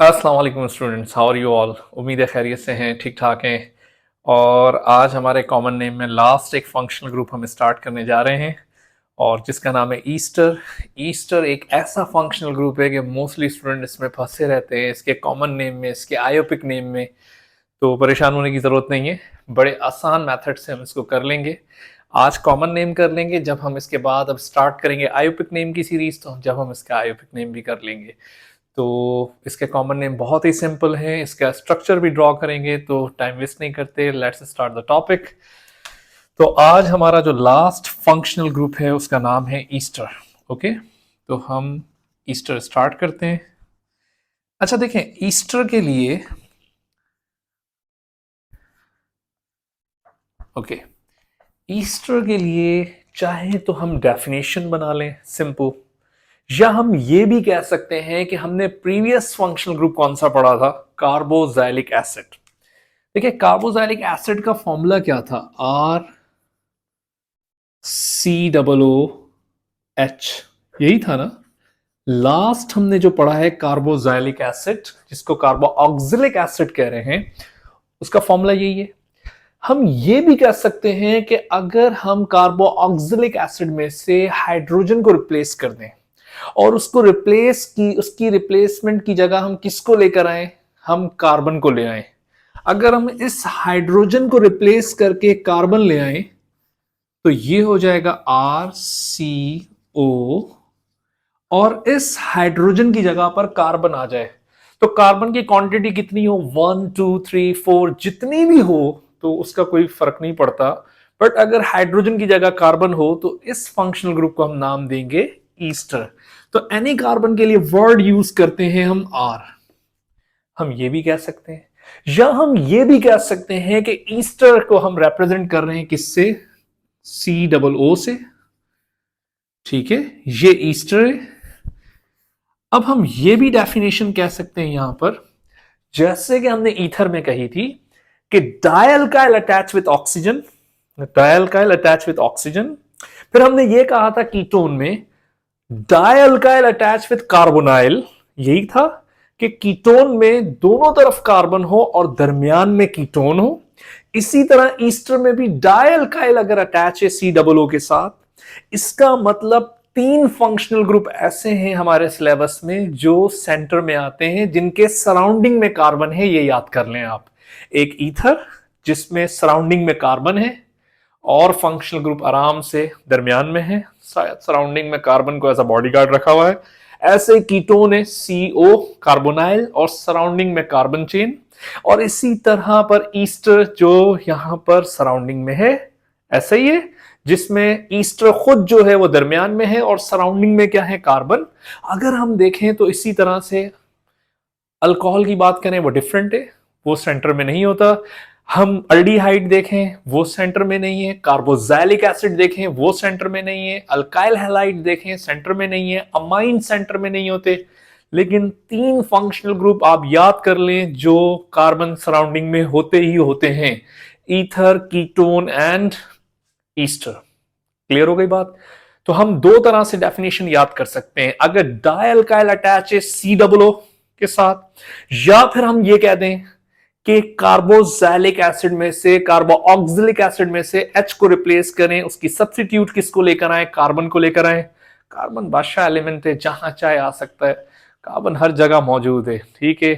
अस्सलाम वालेकुम students, how are you all. उम्मीद है खैरियत से हैं, ठीक ठाक हैं। और आज हमारे कॉमन नेम में लास्ट एक फंक्शनल ग्रुप हम स्टार्ट करने जा रहे हैं और जिसका नाम है ईस्टर। ईस्टर एक ऐसा फंक्शनल ग्रुप है कि मोस्टली स्टूडेंट इसमें फंसे रहते हैं, इसके कॉमन नेम में, इसके आयोपिक नेम में। तो परेशान होने की ज़रूरत नहीं है, बड़े आसान मेथड से हम इसको कर लेंगे। आज कॉमन नेम कर लेंगे, जब हम इसके बाद अब स्टार्ट करेंगे आयोपिक नेम की सीरीज, तो जब हम इसका आयोपिक नेम भी कर लेंगे। तो इसके कॉमन नेम बहुत ही सिंपल है, इसका स्ट्रक्चर भी ड्रॉ करेंगे। तो टाइम वेस्ट नहीं करते, लेट्स स्टार्ट द टॉपिक। तो आज हमारा जो लास्ट फंक्शनल ग्रुप है उसका नाम है ईस्टर। ओके, तो हम ईस्टर स्टार्ट करते हैं। अच्छा देखें, ईस्टर के लिए ओके, ईस्टर के लिए चाहे तो हम डेफिनेशन बना लें सिंपल, या हम ये भी कह सकते हैं कि हमने प्रीवियस फंक्शनल ग्रुप कौन सा पढ़ा था, कार्बोजाइलिक एसिड। देखिए, कार्बोजाइलिक एसिड का फॉर्मूला क्या था, RCOOH, यही था ना। लास्ट हमने जो पढ़ा है कार्बोजाइलिक एसिड, जिसको कार्बोऑक्सिलिक एसिड कह रहे हैं, उसका फॉर्मूला यही है। हम ये भी कह सकते हैं कि अगर हम कार्बोऑक्सिलिक एसिड में से हाइड्रोजन को रिप्लेस कर दें और उसकी रिप्लेसमेंट की जगह हम किसको लेकर आए, हम कार्बन को ले आए। अगर हम इस हाइड्रोजन को रिप्लेस करके कार्बन ले आए तो ये हो जाएगा RCO, और इस हाइड्रोजन की जगह पर कार्बन आ जाए तो कार्बन की क्वांटिटी कितनी हो, 1 2 3 4 जितनी भी हो, तो उसका कोई फर्क नहीं पड़ता। बट अगर हाइड्रोजन की जगह कार्बन हो तो इस फंक्शनल ग्रुप को हम नाम देंगे ईस्टर। तो एनी कार्बन के लिए वर्ड यूज करते हैं हम R। हम ये भी कह सकते हैं, या हम ये भी कह सकते हैं कि ईस्टर को हम रिप्रेजेंट कर रहे हैं किससे, COO से। ठीक है, ये ईस्टर है। अब हम ये भी डेफिनेशन कह सकते हैं यहां पर, जैसे कि हमने ईथर में कही थी कि dialkyl attach with oxygen, dialkyl attach with oxygen. फिर हमने ये कहा था कीटोन में डायल्काइल अटैच विथ कार्बोनाइल, यही था कि कीटोन में दोनों तरफ कार्बन हो और दरमियान में कीटोन हो। इसी तरह ईस्टर में भी डायल्काइल अगर अटैच है COO के साथ, इसका मतलब 3 फंक्शनल ग्रुप ऐसे हैं हमारे सिलेबस में जो सेंटर में आते हैं, जिनके सराउंडिंग में कार्बन है। ये याद कर लें आप, एक ईथर जिसमें सराउंडिंग में कार्बन है और फंक्शनल ग्रुप आराम से दरमियान में है, सराउंडिंग में कार्बन को ऐसा बॉडीगार्ड रखा हुआ है। ऐसे कीटोन है CO कार्बोनाइल और सराउंडिंग में कार्बन चेन। और इसी तरह पर ईस्टर जो यहां पर सराउंडिंग में है, ऐसा ही है, जिसमें ईस्टर खुद जो है वो दरमियान में है और सराउंडिंग में क्या है, कार्बन। अगर हम देखें तो इसी तरह से अल्कोहल की बात करें, वो डिफरेंट है, वो सेंटर में नहीं होता। हम अल्डीहाइड देखें, वो सेंटर में नहीं है। कार्बोक्सिलिक एसिड देखें, वो सेंटर में नहीं है। अल्काइल हैलाइड देखें, सेंटर में नहीं है। अमाइन सेंटर में नहीं होते। लेकिन 3 फंक्शनल ग्रुप आप याद कर लें जो कार्बन सराउंडिंग में होते ही होते हैं, ether, ketone and Easter. Clear हो गई बात। तो हम दो तरह से डेफिनेशन याद कर सकते हैं, अगर डायल्काइल अटैच है COO के साथ, या फिर हम ये कह दें कि कार्बोक्सिलिक एसिड में से, कार्बोऑक्सिलिक एसिड में से H को रिप्लेस करें, उसकी सब्स्टिट्यूट किसको लेकर आए, कार्बन को लेकर आए। कार्बन बादशाह एलिमेंट है, जहां चाहे आ सकता है। कार्बन हर जगह मौजूद है, ठीक है।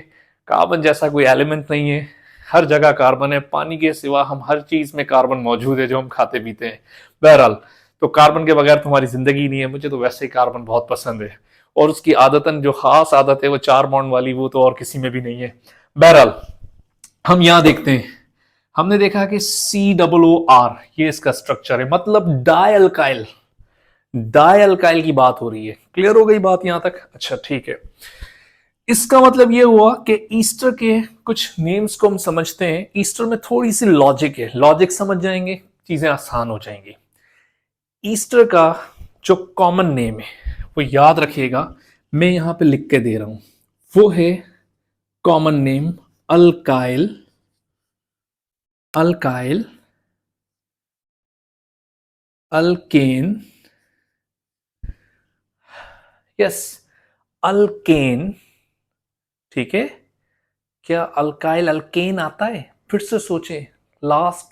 कार्बन जैसा कोई एलिमेंट नहीं है, हर जगह कार्बन है। पानी के सिवा हम हर चीज में कार्बन मौजूद है जो हम खाते पीते हैं। बहरहाल, तो कार्बन के बगैर तुम्हारी जिंदगी नहीं है। मुझे तो वैसे ही कार्बन बहुत पसंद है, और उसकी आदतन जो खास आदत है वो 4 बॉन्ड वाली, वो तो और किसी में भी नहीं है। बहरहाल, हम यहां देखते हैं, हमने देखा कि COOR ये इसका स्ट्रक्चर है, मतलब डायल्काइल, डायल्काइल की बात हो रही है। क्लियर हो गई बात यहां तक? अच्छा ठीक है। इसका मतलब यह हुआ कि ईस्टर के कुछ नेम्स को हम समझते हैं। ईस्टर में थोड़ी सी लॉजिक है, लॉजिक समझ जाएंगे चीजें आसान हो जाएंगी। ईस्टर का जो कॉमन नेम है वो याद रखिएगा, मैं यहां पे लिख के दे रहा हूं, वो है common name alkyl, alkyl, alkane, yes, alkane. ठीक है, क्या अल्काइल अल्केन आता है? फिर से सोचें, लास्ट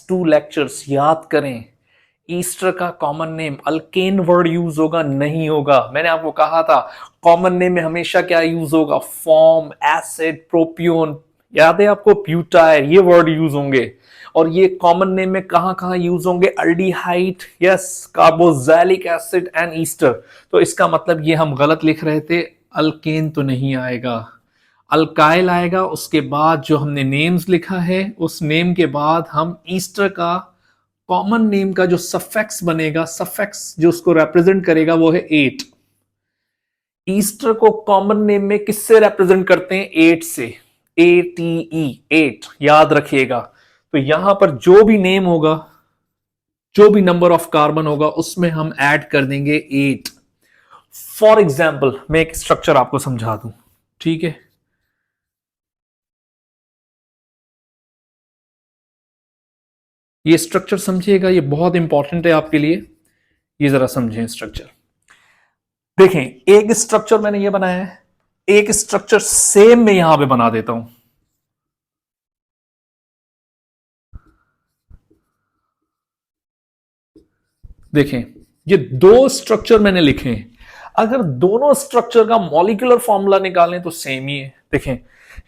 टू लेक्चर्स याद करें। ईस्टर का common name alkane word use होगा? नहीं होगा। मैंने आपको कहा था कॉमन नेम में हमेशा क्या यूज होगा? फॉर्म, एसिड, प्रोपियोन, याद है आपको? ब्यूटाइल, ये वर्ड यूज होंगे। और ये कॉमन नेम में कहां कहां यूज होंगे? Aldehyde, yes, carboxylic acid and Easter. तो इसका मतलब ये हम गलत लिख रहे थे, अल्केन तो नहीं आएगा, अल्काइल आएगा। उसके बाद जो हमने नेम्स लिखा है उस नेम के बाद हम ईस्टर का कॉमन नेम का जो सफेक्स बनेगा, सफेक्स जो उसको रिप्रेजेंट करेगा वो है 8। ईस्टर को कॉमन नेम में किससे रिप्रेजेंट करते हैं? 8 से, ATE, 8, याद रखिएगा। तो यहां पर जो भी नेम होगा, जो भी नंबर ऑफ कार्बन होगा, उसमें हम ऐड कर देंगे 8। फॉर एग्जाम्पल मैं एक स्ट्रक्चर आपको समझा दूं, ठीक है? ये स्ट्रक्चर समझिएगा, ये बहुत इंपॉर्टेंट है आपके लिए। ये जरा समझें स्ट्रक्चर। देखें, एक स्ट्रक्चर मैंने ये बनाया है, एक स्ट्रक्चर सेम मैं यहां पे बना देता हूं। देखें, ये 2 स्ट्रक्चर मैंने लिखे हैं। अगर दोनों स्ट्रक्चर का मॉलिक्यूलर फॉर्मूला निकालें तो सेम ही है। देखें,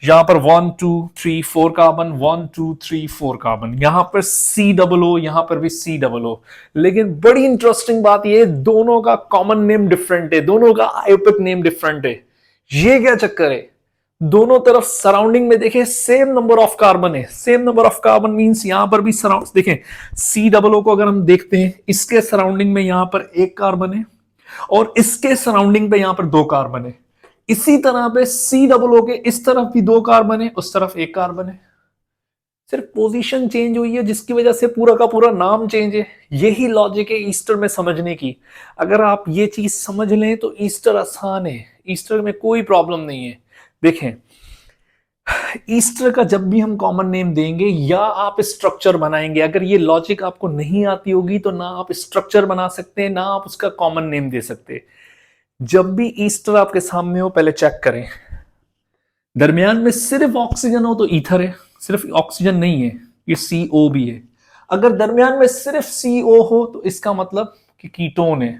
यहां पर 1 2 3 4 कार्बन, 1 2 3 4 कार्बन, यहां पर COO, यहां पर भी COO। लेकिन बड़ी इंटरेस्टिंग बात यह है, दोनों का कॉमन नेम डिफरेंट है, दोनों का आयोपिक नेम डिफरेंट है। ये क्या चक्कर है? दोनों तरफ सराउंडिंग में देखें सेम नंबर ऑफ कार्बन है। Same number of carbon means यहां पर भी सराउंड, देखें COO को अगर हम देखते हैं, इसके सराउंडिंग में यहां पर 1 कार्बन है और इसके सराउंडिंग पे यहां पर 2 कार्बन है। इसी तरह पे COO के इस तरफ भी 2 कार्बन है, उस तरफ 1 कार्बन है। सिर्फ पोजीशन चेंज हुई है जिसकी वजह से पूरा का पूरा नाम चेंज है। यही लॉजिक है ईस्टर में समझने की। अगर आप ये चीज समझ लें तो ईस्टर आसान है, ईस्टर में कोई प्रॉब्लम नहीं है। देखें, ईस्टर का जब भी हम कॉमन नेम देंगे या आप स्ट्रक्चर बनाएंगे, अगर ये लॉजिक आपको नहीं आती होगी तो ना आप स्ट्रक्चर बना सकते हैं ना आप उसका कॉमन नेम दे सकते। जब भी ईस्टर आपके सामने हो पहले चेक करें, दरमियान में सिर्फ ऑक्सीजन हो तो ईथर है, सिर्फ ऑक्सीजन नहीं है, ये CO भी है। अगर दरमियान में सिर्फ CO हो तो इसका मतलब कि कीटोन है,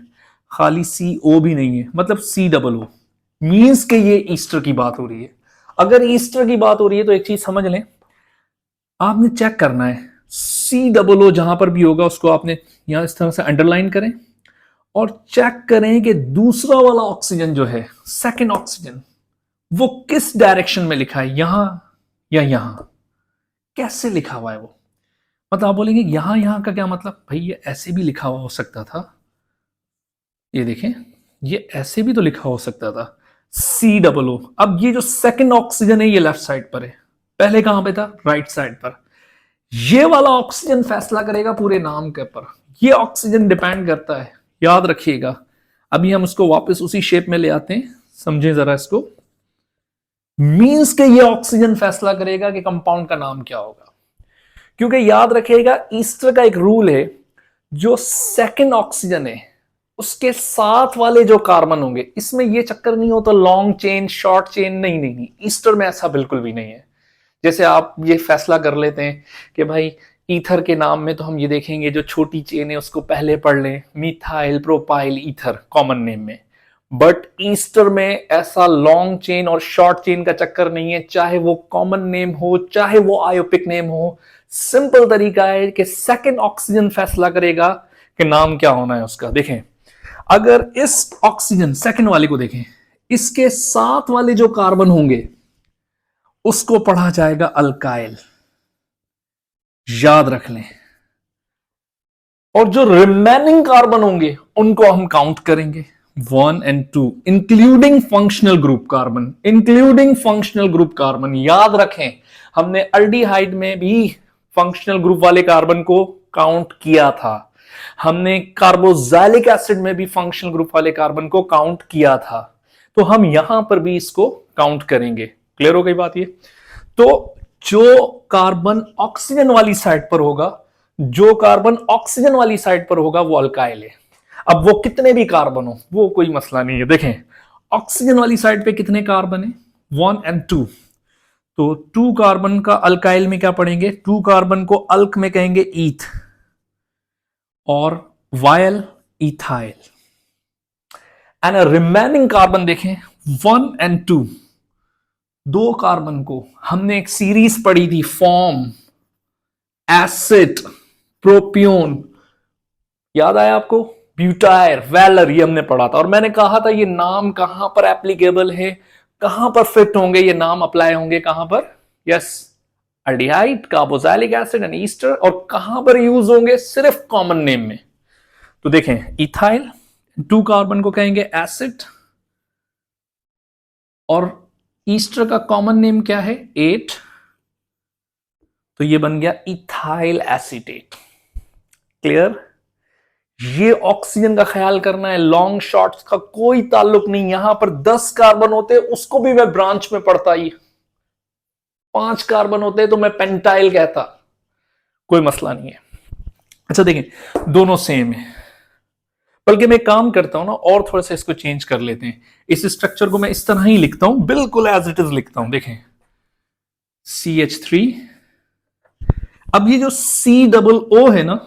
खाली CO भी नहीं है, मतलब COO, मींस के ये ईस्टर की बात हो रही है। अगर ईस्टर की बात हो रही है तो एक चीज समझ लें, आपने चेक करना है COO जहां पर भी होगा उसको आपने यहां इस तरह से अंडरलाइन करें और चेक करें कि दूसरा वाला ऑक्सीजन जो है, सेकंड ऑक्सीजन, वो किस डायरेक्शन में लिखा है, यहां या यहां, कैसे लिखा हुआ है वो। मतलब आप बोलेंगे यहां यहां का क्या मतलब? भाई ये ऐसे भी लिखा हुआ हो सकता था, ये देखें, ये ऐसे भी तो लिखा हो सकता था, COO। अब ये जो सेकंड ऑक्सीजन है ये लेफ्ट साइड पर है, पहले कहां पे था? राइट साइड पर। ये वाला ऑक्सीजन फैसला करेगा पूरे नाम के ऊपर, ये ऑक्सीजन डिपेंड करता है, याद रखिएगा। अभी हम उसको वापस उसी शेप में ले आते हैं, समझें जरा इसको। मींस के ये ऑक्सीजन फैसला करेगा कि कंपाउंड का नाम क्या होगा। क्योंकि याद रखिएगा ईस्टर का एक रूल है, जो सेकंड ऑक्सीजन है उसके साथ वाले जो कार्बन होंगे, इसमें ये चक्कर नहीं होता लॉन्ग चेन शॉर्ट चेन, नहीं नहीं नहीं, ईस्टर में ऐसा बिल्कुल भी नहीं है। जैसे आप ये फैसला कर लेते हैं कि भाई ईथर के नाम में तो हम ये देखेंगे जो छोटी चेन है उसको पहले पढ़ लें, methyl propyl ether common name में। बट ईस्टर में ऐसा लॉन्ग चेन और शॉर्ट चेन का चक्कर नहीं है, चाहे वो कॉमन नेम हो चाहे वो आयोपिक नेम हो। सिंपल तरीका है कि सेकंड ऑक्सीजन फैसला करेगा कि नाम क्या होना है उसका। देखें, अगर इस ऑक्सीजन सेकंड वाले को देखें, इसके साथ वाले जो कार्बन होंगे उसको पढ़ा जाएगा अल्काइल, याद रख लें। और जो रिमेनिंग कार्बन होंगे उनको हम काउंट करेंगे 1 और 2, including functional group carbon, including functional group carbon. याद रखें, हमने अल्डिहाइड में भी फंक्शनल ग्रुप वाले कार्बन को काउंट किया था, हमने कार्बोक्सिलिक एसिड में भी फंक्शनल ग्रुप वाले कार्बन को काउंट किया था, तो हम यहां पर भी इसको काउंट करेंगे। क्लियर हो गई बात ये? तो जो कार्बन ऑक्सीजन वाली साइड पर होगा, जो कार्बन ऑक्सीजन वाली साइड पर होगा वो अल्काइल है। अब वो कितने भी कार्बन हो वो कोई मसला नहीं है। देखें, ऑक्सीजन वाली साइड पे कितने कार्बन है? 1 and 2। तो 2 कार्बन का अल्काइल में क्या पढ़ेंगे? 2 कार्बन को अल्क में कहेंगे ईथ, और वायल इथाइल। एंड रिमेनिंग कार्बन देखें 1 and 2, 2 कार्बन को हमने एक सीरीज पढ़ी थी, फॉर्म, एसिड, प्रोपियोन, याद आया आपको? ब्यूटायर, वैलर, ये हमने पढ़ा था। और मैंने कहा था ये नाम कहां पर एप्लीकेबल है, कहां पर फिट होंगे ये नाम, अप्लाई होंगे कहां पर? Yes, aldehyde, carboxylic acid and Easter. और कहां पर यूज होंगे? सिर्फ कॉमन नेम में। तो देखें, इथाइल 2 कार्बन को कहेंगे एसिड, और ईस्टर का कॉमन नेम क्या है? 8। तो ये बन गया इथाइल एसीटेट। क्लियर? ये ऑक्सीजन का ख्याल करना है, लॉन्ग शॉर्ट्स का कोई ताल्लुक नहीं। यहां पर 10 कार्बन होते, उसको भी मैं ब्रांच में पढ़ता ही। 5 कार्बन होते तो मैं पेंटाइल कहता, कोई मसला नहीं है। अच्छा देखें, दोनों सेम है, बल्कि मैं काम करता हूं ना, और थोड़ा सा इसको चेंज कर लेते हैं। इस स्ट्रक्चर को मैं इस तरह ही लिखता हूं, बिल्कुल एज इट इज लिखता हूं। देखें, CH3। अब ये जो COO है ना,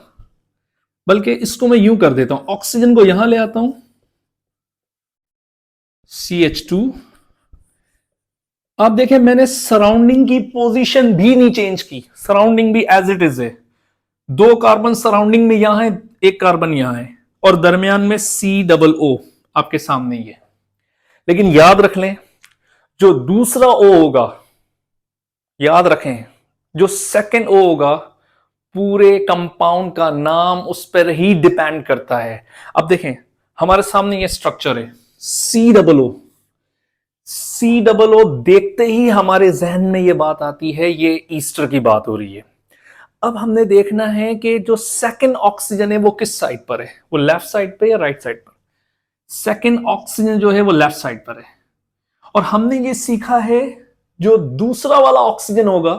बल्कि इसको मैं यूं कर देता हूं, ऑक्सीजन को यहां ले आता हूं, CH2। आप देखें, मैंने सराउंडिंग की पोजीशन भी नहीं चेंज की, सराउंडिंग भी एज इट इज है। 2 कार्बन सराउंडिंग में यहां है, 1 कार्बन यहां है, और दरमियान में COO आपके सामने ही है। लेकिन याद रख लें, जो दूसरा O होगा, याद रखें, जो सेकंड O होगा, पूरे कंपाउंड का नाम उस पर ही डिपेंड करता है। अब देखें, हमारे सामने ये स्ट्रक्चर है COO। COO देखते ही हमारे जहन में ये बात आती है, ये ईस्टर की बात हो रही है। अब हमने देखना है कि जो सेकंड ऑक्सीजन है वो किस साइड पर है, वो लेफ्ट साइड पे या राइट साइड पर? सेकंड ऑक्सीजन जो है वो लेफ्ट साइड पर है। और हमने ये सीखा है, जो दूसरा वाला ऑक्सीजन होगा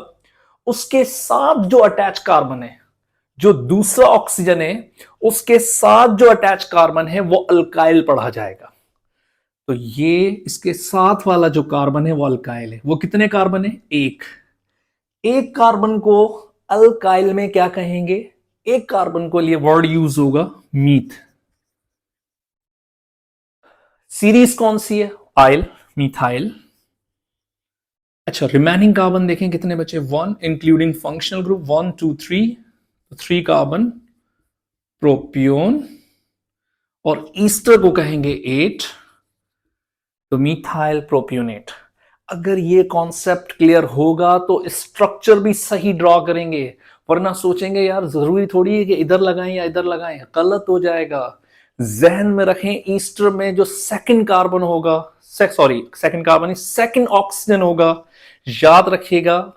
उसके साथ जो अटैच कार्बन है, जो दूसरा ऑक्सीजन है उसके साथ जो अटैच कार्बन है वो अल्काइल पढ़ा जाएगा। तो ये इसके साथ वाला जो कार्बन है वो अल्काइल है। वो कितने कार्बन है? 1 कार्बन को अल्काइल में क्या कहेंगे? 1 कार्बन को लिए वर्ड यूज होगा मीथ। सीरीज कौन सी है? आइल, मिथाइल। अच्छा, रिमेनिंग कार्बन देखें कितने बचे? 1 इंक्लूडिंग फंक्शनल ग्रुप, 1 2 3, 3 कार्बन प्रोपियोन, और ईस्टर को कहेंगे 8, तो मिथाइल प्रोपियोनेट। अगर ये कॉन्सेप्ट क्लियर होगा तो स्ट्रक्चर भी सही ड्रॉ करेंगे, वरना सोचेंगे यार जरूरी थोड़ी है कि इधर लगाएं या इधर लगाएं, गलत हो जाएगा। जहन में रखें, ईस्टर में जो सेकंड कार्बन होगा, सेकंड कार्बन सेकंड ऑक्सीजन होगा, याद रखिएगा,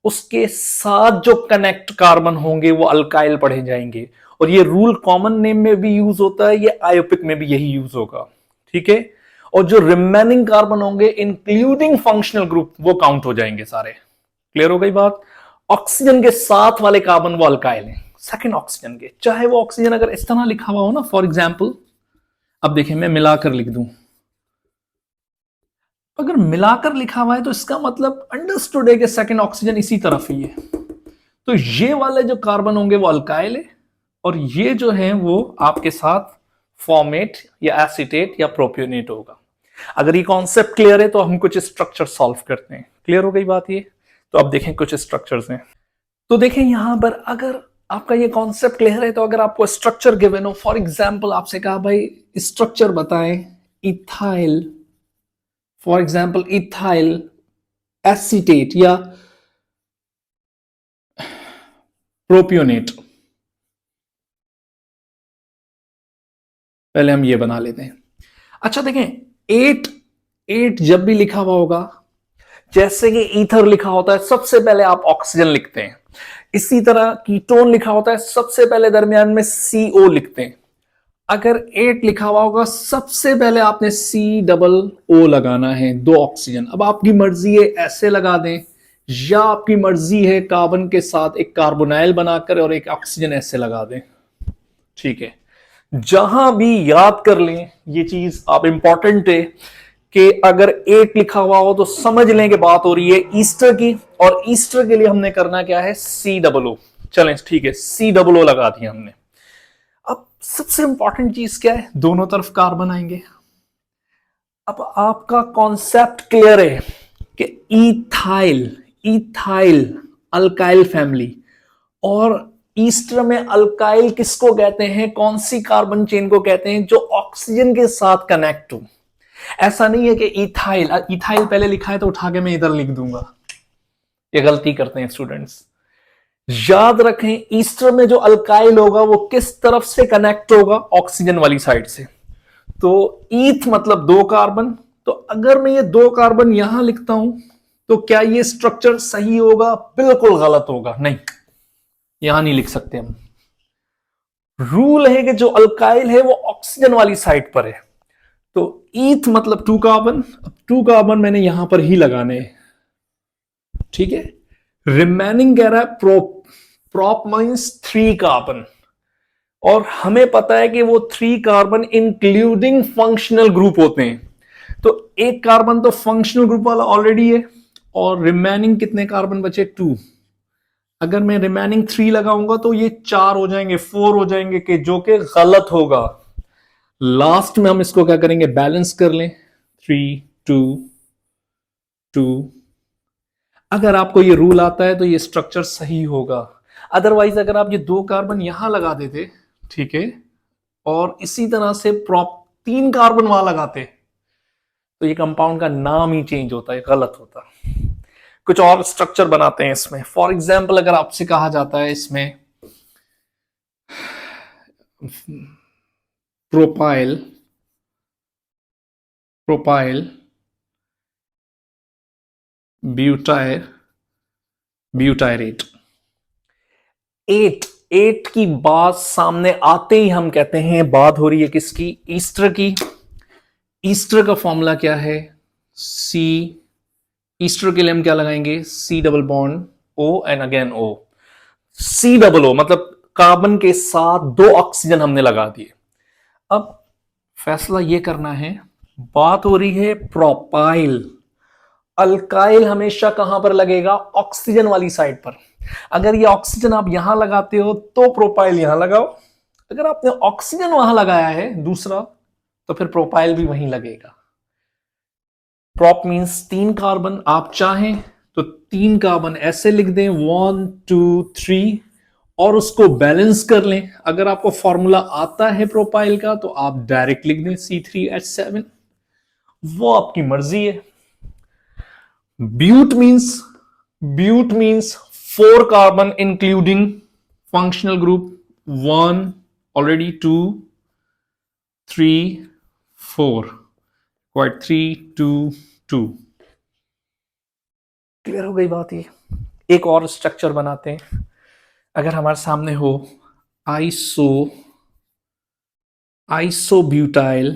उसके साथ जो कनेक्ट कार्बन होंगे वो अल्काइल पढ़े जाएंगे। और ये रूल कॉमन नेम में भी यूज होता है, ये आयोपिक में भी यही यूज होगा। ठीक है? और जो रिमेनिंग कार्बन होंगे इंक्लूडिंग फंक्शनल ग्रुप वो काउंट हो जाएंगे सारे। क्लियर हो गई बात? ऑक्सीजन के साथ वाले कार्बन वो अल्काइल हैं, सेकंड ऑक्सीजन के। चाहे वो ऑक्सीजन अगर इस तरह लिखा हुआ हो ना, फॉर एग्जाम्पल, अब देखिए मैं मिलाकर लिख दूं, अगर मिलाकर लिखा हुआ है तो इसका मतलब अंडरस्टूड है कि सेकंड ऑक्सीजन इसी तरफ ही है। तो ये वाले जो कार्बन होंगे वो अल्काइल है, और ये जो है वो आपके साथ फॉर्मेट या एसीटेट या प्रोपियोनेट होगा। अगर ये कॉन्सेप्ट क्लियर है तो हम कुछ स्ट्रक्चर सॉल्व करते हैं। क्लियर हो गई बात ये? तो अब देखें कुछ स्ट्रक्चर्स हैं। तो देखें यहां पर अगर आपका ये कॉन्सेप्ट क्लियर है तो अगर आपको स्ट्रक्चर गिवन हो, फॉर एग्जांपल आपसे कहा भाई स्ट्रक्चर बताएं ethyl, for example ethyl acetate या प्रोपियोनेट, पहले हम ये बना लेते हैं। अच्छा देखें, 8 जब भी लिखा हुआ होगा, जैसे कि ईथर लिखा होता है सबसे पहले आप ऑक्सीजन लिखते हैं, इसी तरह कीटोन लिखा होता है सबसे पहले दरमियान में CO लिखते हैं। अगर 8 लिखा हुआ होगा सबसे पहले आपने COO लगाना है, 2 ऑक्सीजन। अब आपकी मर्जी है ऐसे लगा दें, या आपकी मर्जी है कार्बन के साथ एक कार्बोनाइल बनाकर और एक ऑक्सीजन ऐसे लगा दें। ठीक है, जहां भी याद कर लें ये चीज आप इंपॉर्टेंट है कि अगर 8 लिखा हुआ हो तो समझ लें कि बात हो रही है ईस्टर की, और ईस्टर के लिए हमने करना क्या है, COO। चलें ठीक है, COO लगा दिया हमने। अब सबसे इंपॉर्टेंट चीज क्या है, दोनों तरफ कार्बन आएंगे। अब आपका कॉन्सेप्ट क्लियर है कि इथाइल, इथाइल अल्काइल फैमिली, और ईस्टर में अल्काइल किसको कहते हैं, कौन सी कार्बन चेन को कहते हैं, जो ऑक्सीजन के साथ कनेक्ट हो। ऐसा नहीं है कि इथाइल, इथाइल पहले लिखा है तो उठा के मैं इधर लिख दूंगा, ये गलती करते हैं स्टूडेंट्स। याद रखें ईस्टर में जो अल्काइल होगा वो किस तरफ से कनेक्ट होगा, ऑक्सीजन वाली साइड से। तो ईथ मतलब 2 कार्बन, तो अगर मैं ये 2 कार्बन यहां लिखता हूं तो क्या ये स्ट्रक्चर सही होगा, बिल्कुल गलत होगा, नहीं यहां नहीं लिख सकते हम। रूल है कि जो अल्काइल है वो ऑक्सीजन वाली साइड पर है, तो ईथ मतलब 2 कार्बन, अब 2 कार्बन मैंने यहां पर ही लगाने हैं, ठीक है। रिमेनिंग कह रहा है प्रोप, प्रोप मींस 3 कार्बन, और हमें पता है कि वो 3 कार्बन इंक्लूडिंग फंक्शनल ग्रुप होते हैं, तो 1 कार्बन तो फंक्शनल ग्रुप वाला ऑलरेडी है, और रिमेनिंग कितने कार्बन बचे, 2। अगर मैं रिमेनिंग 3 लगाऊंगा तो ये 4 हो जाएंगे, 4 हो जाएंगे, कि जो कि गलत होगा। लास्ट में हम इसको क्या करेंगे, बैलेंस कर लें, 3 2 2। अगर आपको ये रूल आता है तो ये स्ट्रक्चर सही होगा। अदरवाइज अगर आप ये 2 कार्बन यहां लगा देते, ठीक है, और इसी तरह से प्रॉप 3 कार्बन वहां लगाते, तो ये कंपाउंड का नाम ही चेंज होता है, गलत होता। कुछ और स्ट्रक्चर बनाते हैं इसमें। फॉर एग्जाम्पल अगर आपसे कहा जाता है इसमें प्रोपाइल, प्रोपाइल ब्यूटायर, ब्यूटायरेट, 8, 8 की बात सामने आते ही हम कहते हैं बात हो रही है किसकी, ईस्टर की। ईस्टर का फॉर्मूला क्या है, सी, ईस्टर के लिए हम क्या लगाएंगे, C double bond O and again O। COO मतलब कार्बन के साथ 2 ऑक्सीजन हमने लगा दिए। अब फैसला ये करना है, बात हो रही है प्रोपाइल। अल्काइल हमेशा कहां पर लगेगा, ऑक्सीजन वाली साइड पर। अगर ये ऑक्सीजन आप यहां लगाते हो तो प्रोपाइल यहां लगाओ, अगर आपने ऑक्सीजन वहां लगाया है दूसरा तो फिर प्रोपाइल भी वहीं लगेगा। प्रोप मींस 3 कार्बन, आप चाहें तो 3 कार्बन ऐसे लिख दें 1 2 3, और उसको बैलेंस कर लें। अगर आपको फॉर्मूला आता है प्रोपाइल का तो आप डायरेक्ट लिख दें C3H7, वो आपकी मर्जी है। But means, but means 4 carbon including functional group, 1 already, 2 3 4, quite 3 2 2। Clear हो गई बात ये। एक और स्ट्रक्चर बनाते हैं। अगर हमारे सामने हो आइसो, आइसोब्यूटाइल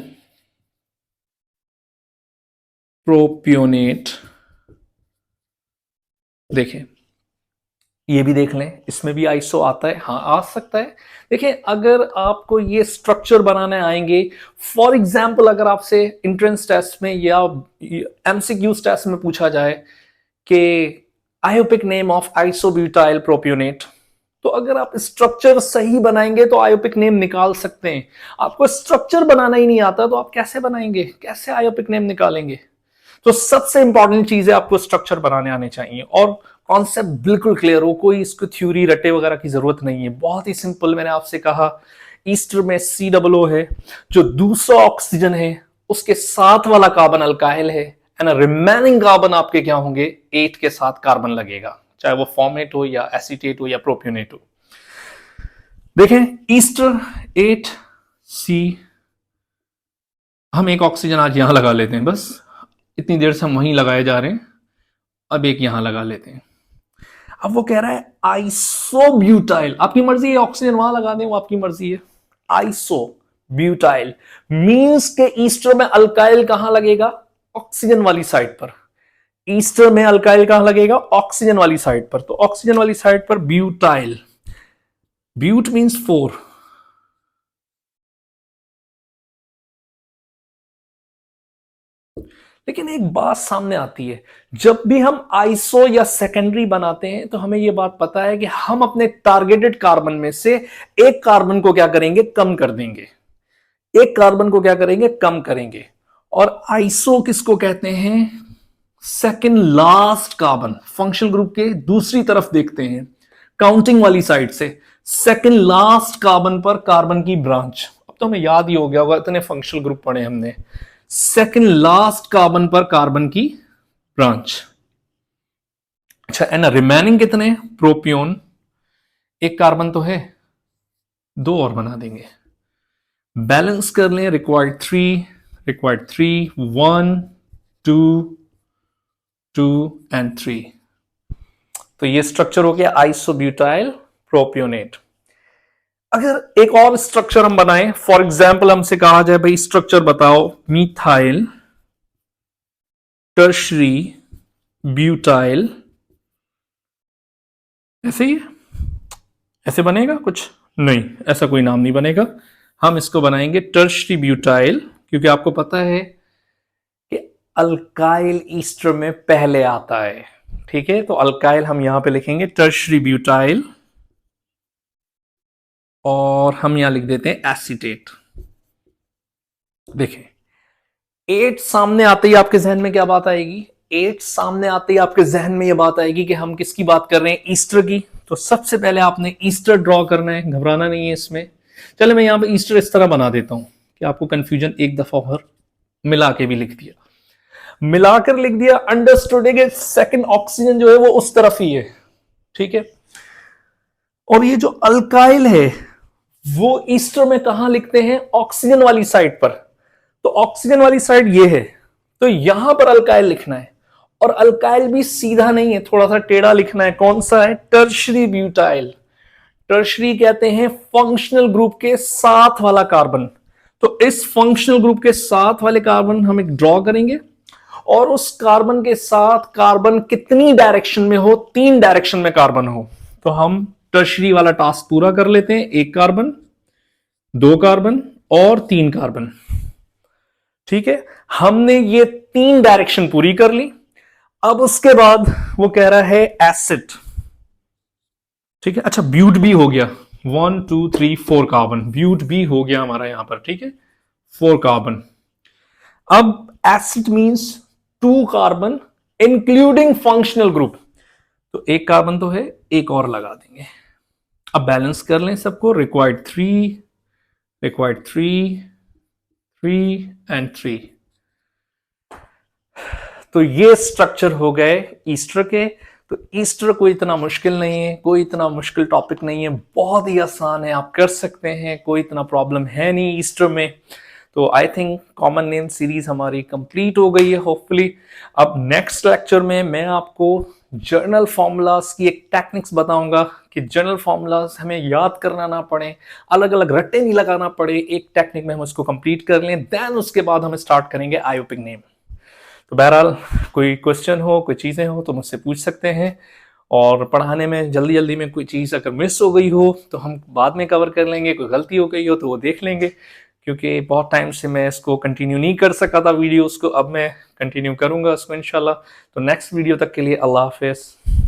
प्रोपियोनेट, देखें ये भी देख लें, इसमें भी आइसो आता है, हाँ आ सकता है। देखिए अगर आपको ये स्ट्रक्चर बनाने आएंगे, फॉर एग्जाम्पल अगर आपसे इंट्रेंस टेस्ट में या MCQs टेस्ट में पूछा जाए कि आयोपिक नेम ऑफ आइसोब्यूटाइल प्रोपियोनेट, तो अगर आप स्ट्रक्चर सही बनाएंगे तो आयोपिक नेम निकाल सकते हैं। आपको स्ट्रक्चर बनाना ही नहीं आता तो आप कैसे बनाएंगे, कैसे आयोपिक नेम निकालेंगे। तो सबसे इंपॉर्टेंट चीज है आपको स्ट्रक्चर बनाने आने चाहिए, और कॉन्सेप्ट बिल्कुल क्लियर हो, कोई इसको थ्योरी रटे वगैरह की जरूरत नहीं है, बहुत ही सिंपल। मैंने आपसे कहा ईस्टर में COO है, जो दूसरा ऑक्सीजन है उसके साथ वाला कार्बन अल्काइल है, एंड रिमेनिंग कार्बन आपके क्या होंगे, 8 के साथ कार्बन लगेगा, चाहे वो फॉर्मेट हो या एसीटेट हो या प्रोप्योनेट हो। देखें ईस्टर 8 C, हम एक ऑक्सीजन आज यहां लगा लेते हैं, बस इतनी देर से हम वहीं लगाए जा रहे हैं, अब एक यहां लगा लेते हैं। अब वो कह रहा है आइसोब्यूटाइल, आपकी मर्जी है ऑक्सीजन वहां लगा दें, वो आपकी मर्जी है। आइसोब्यूटाइल मींस के ईस्टर में अल्काइल कहां लगेगा, ऑक्सीजन वाली साइड पर। ईस्टर में अल्काइल कहां लगेगा, ऑक्सीजन वाली साइड पर, तो ऑक्सीजन वाली साइड पर ब्यूटाइल, ब्यूट मींस 4, लेकिन एक बात सामने आती है, जब भी हम आइसो या सेकेंडरी बनाते हैं तो हमें यह बात पता है कि हम अपने टारगेटेड कार्बन में से एक कार्बन को क्या करेंगे, कम कर देंगे, एक कार्बन को क्या करेंगे, कम करेंगे। और आइसो किसको कहते हैं, second last carbon. Functional group के दूसरी तरफ देखते हैं, काउंटिंग वाली साइड से, सेकेंड लास्ट कार्बन पर कार्बन की ब्रांच। अब तो हमें याद ही हो गया होगा, इतने फंक्शनल ग्रुप पढ़े हमने। सेकेंड लास्ट कार्बन पर कार्बन की ब्रांच। अच्छा, एंड रिमेनिंग कितने, प्रोपियोन, एक कार्बन तो है, दो और बना देंगे, बैलेंस कर लें, रिक्वायर्ड थ्री, 1 2 2 एंड 3। तो ये स्ट्रक्चर हो गया आइसोब्यूटाइल प्रोपियोनेट। अगर एक और स्ट्रक्चर हम बनाएं, फॉर एग्जाम्पल हमसे कहा जाए भाई स्ट्रक्चर बताओ, मिथाइल टर्शरी ब्यूटाइल, ऐसे ही ऐसे बनेगा कुछ नहीं, ऐसा कोई नाम नहीं बनेगा, हम इसको बनाएंगे टर्शरी ब्यूटाइल, क्योंकि आपको पता है कि अल्काइल ईस्टर में पहले आता है। ठीक है, तो अल्काइल हम यहां पे लिखेंगे टर्शरी ब्यूटाइल, और हम यहां लिख देते हैं एसीटेट। देखें, 8 सामने आते ही आपके जहन में क्या बात आएगी, 8 सामने आते ही आपके जहन में यह बात आएगी कि हम किसकी बात कर रहे हैं, ईस्टर की। तो सबसे पहले आपने ईस्टर ड्रॉ करना है, घबराना नहीं है इसमें। चले मैं यहां पे ईस्टर इस तरह बना देता हूं कि आपको कंफ्यूजन एक दफा और मिला के भी लिख दिया, मिलाकर लिख दिया, अंडरस्टूड है कि सेकंड ऑक्सीजन जो है वो उस तरफ ही है। ठीक है, और ये जो अल्काइल है वो ईस्टर में कहां लिखते हैं, ऑक्सीजन वाली साइड पर। तो ऑक्सीजन वाली साइड ये है, तो यहां पर अल्काइल लिखना है, और अल्काइल भी सीधा नहीं है, थोड़ा सा टेढ़ा लिखना है। कौन सा है, टर्शरी ब्यूटाइल। टर्शरी कहते हैं फंक्शनल ग्रुप के साथ वाला कार्बन। तो इस फंक्शनल ग्रुप के साथ वाले कार्बन हम एक ड्रॉ करेंगे, और उस कार्बन के साथ कार्बन कितनी डायरेक्शन में हो, 3 डायरेक्शन में कार्बन हो। तो हम टर्शरी वाला टास्क पूरा कर लेते हैं, 1 कार्बन, 2 कार्बन और 3 कार्बन। ठीक है, हमने ये 3 डायरेक्शन पूरी कर ली। अब उसके बाद वो कह रहा है एसिड। ठीक है, अच्छा ब्यूट भी हो गया, 1 2 3 4 कार्बन, ब्यूट भी हो गया हमारा यहां पर। ठीक है, 4 कार्बन। अब acid means 2 carbon including functional group, तो 1 कार्बन तो है, एक और लगा देंगे। अब बैलेंस कर लें सबको, रिक्वायर्ड 3 एंड 3। तो ये स्ट्रक्चर हो गए ईस्टर के। तो ईस्टर कोई इतना मुश्किल नहीं है, कोई इतना मुश्किल टॉपिक नहीं है, बहुत ही आसान है, आप कर सकते हैं, कोई इतना प्रॉब्लम है नहीं ईस्टर में। तो I think common name series हमारी कंप्लीट हो गई है होपफुली। अब नेक्स्ट लेक्चर में मैं आपको जर्नल फॉर्मूलाज की एक टेक्निक्स बताऊंगा कि जर्नल फॉर्मूलाज हमें याद करना ना पड़े, अलग अलग रट्टे नहीं लगाना पड़े, एक टेक्निक में हम उसको कंप्लीट कर लें, देन उसके बाद हम स्टार्ट करेंगे आईयूपिक नेम। तो बहरहाल कोई क्वेश्चन हो, कोई चीज़ें हो तो मुझसे पूछ सकते हैं, और पढ़ाने में जल्दी जल्दी में कोई चीज़ अगर मिस हो गई हो तो हम बाद में कवर कर लेंगे, कोई गलती हो गई हो तो वो देख लेंगे, क्योंकि बहुत टाइम से मैं इसको कंटिन्यू नहीं कर सका था वीडियोस को, अब मैं कंटिन्यू करूंगा इसको इंशाल्लाह। तो नेक्स्ट वीडियो तक के लिए अल्लाह हाफिज़।